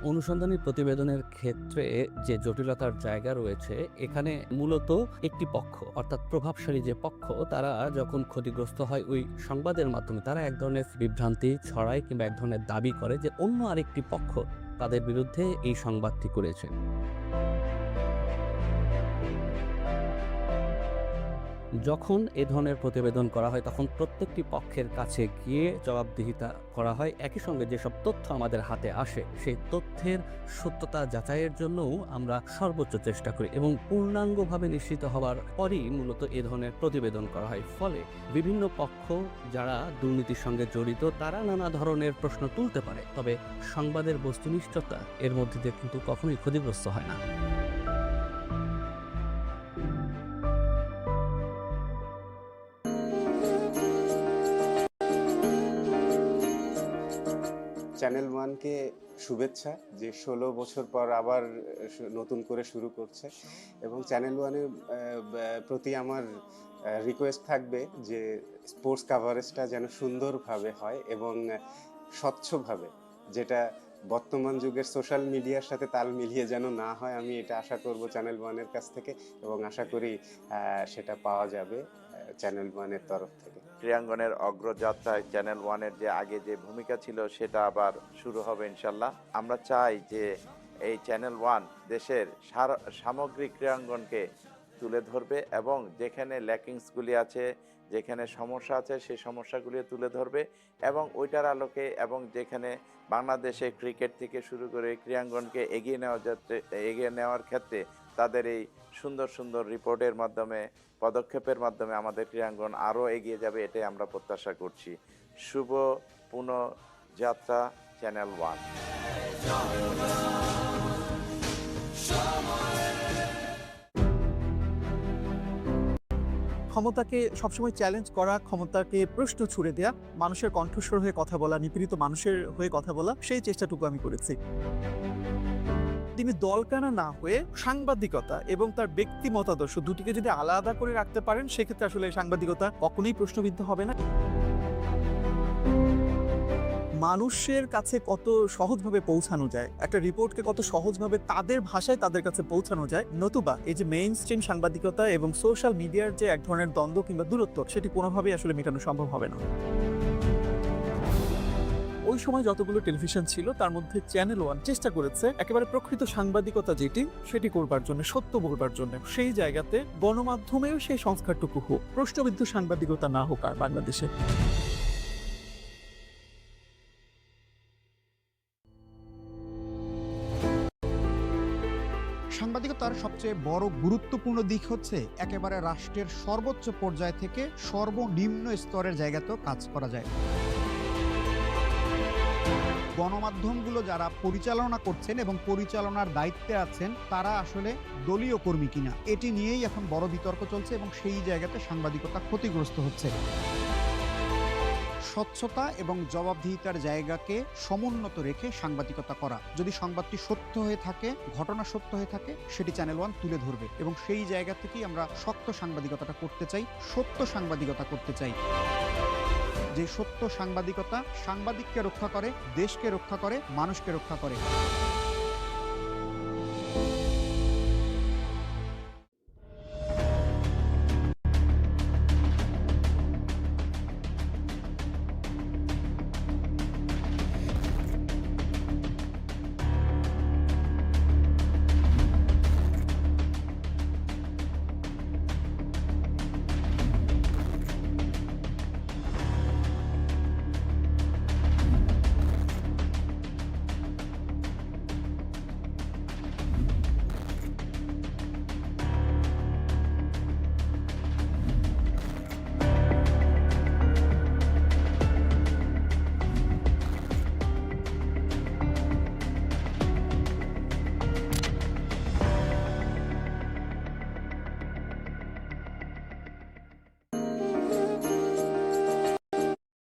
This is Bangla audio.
অনুসন্ধানী প্রতিবেদনের ক্ষেত্রে যে জটিলতার জায়গা রয়েছে, এখানে মূলত একটি পক্ষ অর্থাৎ প্রভাবশালী যে পক্ষ তারা যখন ক্ষতিগ্রস্ত হয় ওই সংবাদের মাধ্যমে তারা এক ধরনের বিভ্রান্তি ছড়ায় কিংবা এক ধরনের দাবি করে যে অন্য আরেকটি পক্ষ তাদের বিরুদ্ধে এই সংবাদটি করেছে। যখন এ ধরনের প্রতিবেদন করা হয় তখন প্রত্যেকটি পক্ষের কাছে গিয়ে জবাবদিহিতা করা হয়। একই সঙ্গে যেসব তথ্য আমাদের হাতে আসে সেই তথ্যের সত্যতা যাচাইয়ের জন্যও আমরা সর্বোচ্চ চেষ্টা করি এবং পূর্ণাঙ্গভাবে নিশ্চিত হওয়ার পরই মূলত এ ধরনের প্রতিবেদন করা হয়। ফলে বিভিন্ন পক্ষ যারা দুর্নীতির সঙ্গে জড়িত তারা নানা ধরনের প্রশ্ন তুলতে পারে, তবে সংবাদের বস্তুনিষ্ঠতা এর মধ্যে দিয়ে কিন্তু কখনোই ক্ষতিগ্রস্ত হয় না। চ্যানেল ওয়ানকে শুভেচ্ছা যে 16 বছর পর আবার নতুন করে শুরু করছে, এবং চ্যানেল ওয়ানের প্রতি আমার রিকোয়েস্ট থাকবে যে স্পোর্টস কাভারেজটা যেন সুন্দরভাবে হয় এবং স্বচ্ছভাবে, যেটা বর্তমান যুগের সোশ্যাল মিডিয়ার সাথে তাল মিলিয়ে যেন না হয়, আমি এটা আশা করব চ্যানেল ওয়ানের কাছ থেকে, এবং আশা করি সেটা পাওয়া যাবে চ্যানেল ওয়ানের তরফ থেকে। ক্রীড়াঙ্গনের অগ্রযাত্রায় চ্যানেল ওয়ানের যে আগে যে ভূমিকা ছিল সেটা আবার শুরু হবে ইনশাল্লাহ। আমরা চাই যে এই চ্যানেল ওয়ান দেশের সামগ্রিক ক্রীড়াঙ্গনকে তুলে ধরবে এবং যেখানে ল্যাকিংসগুলি আছে, যেখানে সমস্যা আছে সেই সমস্যাগুলি তুলে ধরবে এবং ওইটার আলোকে, এবং যেখানে বাংলাদেশে ক্রিকেট থেকে শুরু করে ক্রীড়াঙ্গনকে এগিয়ে নেওয়ার ক্ষেত্রে তাদের এই সুন্দর সুন্দর রিপোর্টের মাধ্যমে, পদক্ষেপের মাধ্যমে আমাদের ক্রীড়াঙ্গন আরও এগিয়ে যাবে, এটাই আমরা প্রত্যাশা করছি। শুভ পুনঃযাত্রা চ্যানেল ওয়ান। ক্ষমতাকে সবসময় চ্যালেঞ্জ করা, ক্ষমতাকে প্রশ্ন ছুড়ে দেয়া, মানুষের কণ্ঠস্বর হয়ে কথা বলা, নিপীড়িত মানুষের হয়ে কথা বলা, সেই চেষ্টাটুকু আমি করেছি। তিনি দলকানা না হয়ে সাংবাদিকতা এবং তার ব্যক্তি মতাদর্শ দুটিকে যদি আলাদা করে রাখতে পারেন, সেক্ষেত্রে আসলে সাংবাদিকতা কখনোই প্রশ্নবিদ্ধ হবে না। মানুষের কাছে কত সহজভাবে পৌঁছানো যায়, একটা রিপোর্টকে কত সহজভাবে তাদের ভাষায় তাদের কাছে পৌঁছানো যায়, নতুবা এই যে মেইন স্ট্রিম সাংবাদিকতা এবং সোশ্যাল মিডিয়ার যে এক ধরনের দ্বন্দ্ব কিংবা দূরত্ব, সেটি কোনোভাবেই আসলে মেটানো সম্ভব হবে না। ওই সময় যতগুলো টেলিভিশন ছিল তার মধ্যে চ্যানেল ওয়ান চেষ্টা করেছে একেবারে প্রকৃত সাংবাদিকতা যেটি সেটি করবার জন্য, সত্য বলবার জন্য। সেই জায়গাতে গণমাধ্যমেও সেই সংস্কারটুকু হোক, প্রশ্নবিদ্ধ সাংবাদিকতা না হোক আর বাংলাদেশে। সাংবাদিকতার সবচেয়ে বড় গুরুত্বপূর্ণ দিক হচ্ছে একেবারে রাষ্ট্রের সর্বোচ্চ পর্যায় থেকে সর্বনিম্ন স্তরের জায়গাতেও কাজ করা যায়। গণমাধ্যমগুলো যারা পরিচালনা করছেন এবং পরিচালনার দায়িত্বে আছেন তারা আসলে দলীয় কর্মী কিনা, এটি নিয়েই এখন বড় বিতর্ক চলছে এবং সেই জায়গাতে সাংবাদিকতা ক্ষতিগ্রস্ত হচ্ছে। স্বচ্ছতা এবং জবাবদিহিতার জায়গাকে সমুন্নত রেখে সাংবাদিকতা করা, যদি সংবাদটি সত্য হয়ে থাকে, ঘটনা সত্য হয়ে থাকে, সেটি চ্যানেল ওয়ান তুলে ধরবে এবং সেই জায়গা থেকেই আমরা শক্ত সাংবাদিকতাটা করতে চাই, সত্য সাংবাদিকতা করতে চাই। যে সত্য সাংবাদিকতা সাংবাদিককে রক্ষা করে, দেশকে রক্ষা করে, মানুষকে রক্ষা করে।